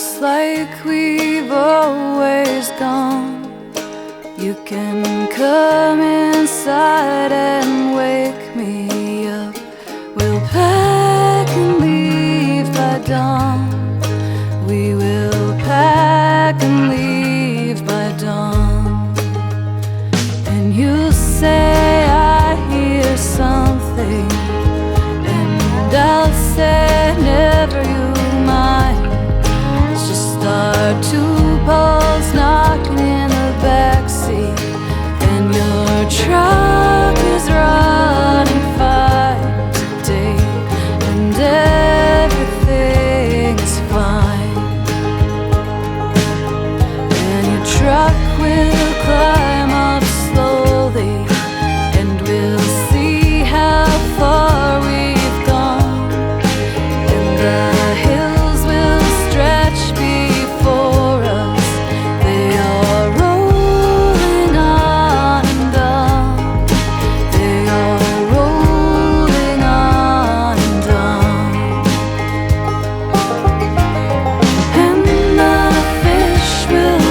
just like we've always gone. You can come inside and wake me up. We'll pack and leave by dawn. We will pack and leave by dawn. And you say I hear something, and I'll say never you mind. It's just our two